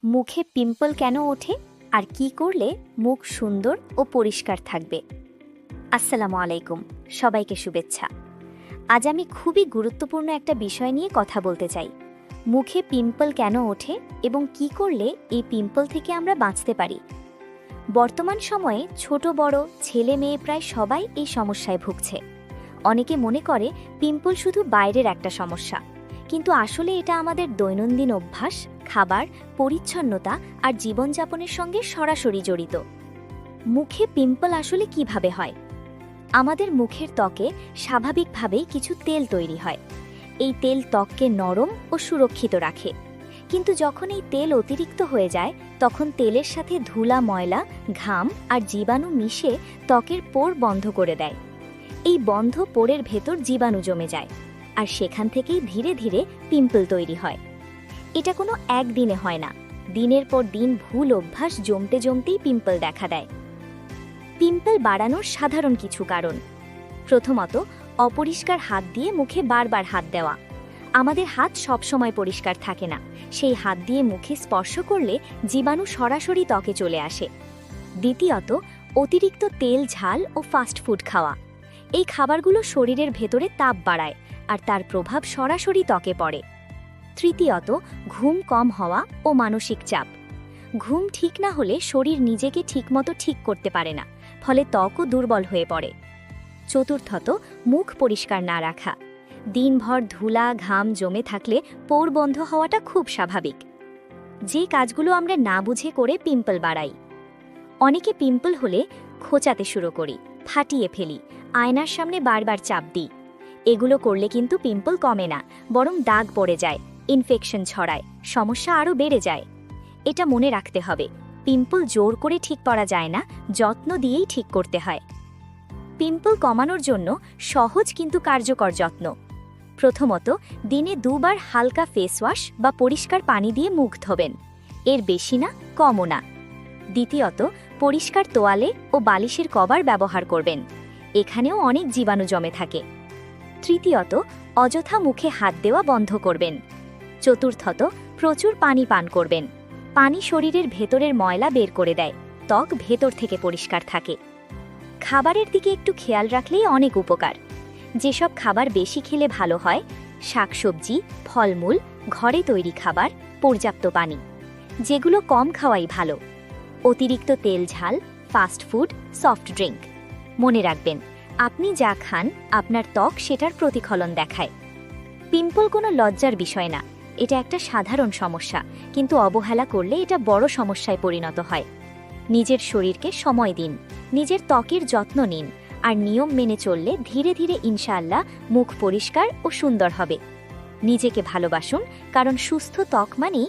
মুখে পিম্পল কেন ওঠে আর কি করলে মুখ সুন্দর ও পরিষ্কার থাকবে। আসসালামু আলাইকুম, সবাইকে শুভেচ্ছা। আজ আমি খুবই গুরুত্বপূর্ণ একটা বিষয় নিয়ে কথা বলতে চাই। মুখে পিম্পল কেন ওঠে এবং কি করলে এই পিম্পল থেকে আমরা বাঁচতে পারি। বর্তমান সময়ে ছোট বড় ছেলে মেয়ে প্রায় সবাই এই সমস্যায় ভুগছে। অনেকে মনে করে পিম্পল শুধু বাইরের একটা সমস্যা, কিন্তু আসলে এটা আমাদের দৈনন্দিন অভ্যাস, খাবার, পরিচ্ছন্নতা আর জীবনযাপনের সঙ্গে সরাসরি জড়িত। মুখে পিম্পল আসলে কিভাবে হয়? আমাদের মুখের ত্বকে স্বাভাবিকভাবেই কিছু তেল তৈরি হয়। এই তেল ত্বককে নরম ও সুরক্ষিত রাখে, কিন্তু যখন এই তেল অতিরিক্ত হয়ে যায় তখন তেলের সাথে ধুলা, ময়লা, ঘাম আর জীবাণু মিশে ত্বকের পোর বন্ধ করে দেয়। এই বন্ধ পোরের ভেতর জীবাণু জমে যায় আর সেখান থেকেই ধীরে ধীরে পিম্পল তৈরি হয়। এটা কোনো একদিনে হয় না, দিনের পর দিন ভুল অভ্যাস জমতে জমতেই পিম্পল দেখা দেয়। পিম্পল বাড়ানোর সাধারণ কিছু কারণ। প্রথমত, অপরিষ্কার হাত দিয়ে মুখে বারবার হাত দেওয়া। আমাদের হাত সবসময় পরিষ্কার থাকে না, সেই হাত দিয়ে মুখে স্পর্শ করলে জীবাণু সরাসরি ত্বকে চলে আসে। দ্বিতীয়ত, অতিরিক্ত তেল, ঝাল ও ফাস্ট ফুড খাওয়া। এই খাবারগুলো শরীরের ভেতরে তাপ বাড়ায় আর তার প্রভাব সরাসরি ত্বকে পড়ে। তৃতীয়ত, ঘুম কম হওয়া ও মানসিক চাপ। ঘুম ঠিক না হলে শরীর নিজেকে ঠিকমতো ঠিক করতে পারে না, ফলে ত্বকও দুর্বল হয়ে পড়ে। চতুর্থত, মুখ পরিষ্কার না রাখা। দিনভর ধুলা, ঘাম জমে থাকলে পোর বন্ধ হওয়াটা খুব স্বাভাবিক। যে কাজগুলো আমরা না বুঝে করে পিম্পল বাড়াই। অনেকে পিম্পল হলে খোঁচাতে শুরু করি, ফাটিয়ে ফেলি, আয়নার সামনে বারবার চাপ দিই। এগুলো করলে কিন্তু পিম্পল কমে না, বরং দাগ পড়ে যায়, ইনফেকশন ছড়ায়, সমস্যা আরও বেড়ে যায়। এটা মনে রাখতে হবে, পিম্পল জোর করে ঠিক করা যায় না, যত্ন দিয়েই ঠিক করতে হয়। পিম্পল কমানোর জন্য সহজ কিন্তু কার্যকর যত্ন। প্রথমত, দিনে 2 বার হালকা ফেস ওয়াশ বা পরিষ্কার পানি দিয়ে মুখ ধোবেন, এর বেশি না, কমও না। দ্বিতীয়ত, পরিষ্কার তোয়ালে ও বালিশের কভার ব্যবহার করবেন, এখানেও অনেক জীবাণু জমে থাকে। তৃতীয়ত, অযথা মুখে হাত দেওয়া বন্ধ করবেন। চতুর্থত, প্রচুর পানি পান করবেন। পানি শরীরের ভেতরের ময়লা বের করে দেয়, ত্বক ভেতর থেকে পরিষ্কার থাকে। খাবারের দিকে একটু খেয়াল রাখলেই অনেক উপকার। যেসব খাবার বেশি খেলে ভালো হয়: শাকসবজি, ফলমূল, ঘরে তৈরি খাবার, পর্যাপ্ত পানি। যেগুলো কম খাওয়াই ভালো: অতিরিক্ত তেল, ঝাল, ফাস্ট ফুড, সফট ড্রিঙ্ক। মনে রাখবেন, আপনি যা খান আপনার ত্বক সেটার প্রতিফলন দেখায়। পিম্পল কোনো লজ্জার বিষয় না, এটা একটা সাধারণ সমস্যা, কিন্তু অবহেলা করলে এটা বড় সমস্যায় পরিণত হয়। নিজের শরীরকে সময় দিন, নিজের ত্বকের যত্ন নিন, আর নিয়ম মেনে চললে ধীরে ধীরে ইনশাআল্লাহ মুখ পরিষ্কার ও সুন্দর হবে। নিজেকে ভালোবাসুন, কারণ সুস্থ ত্বক মানেই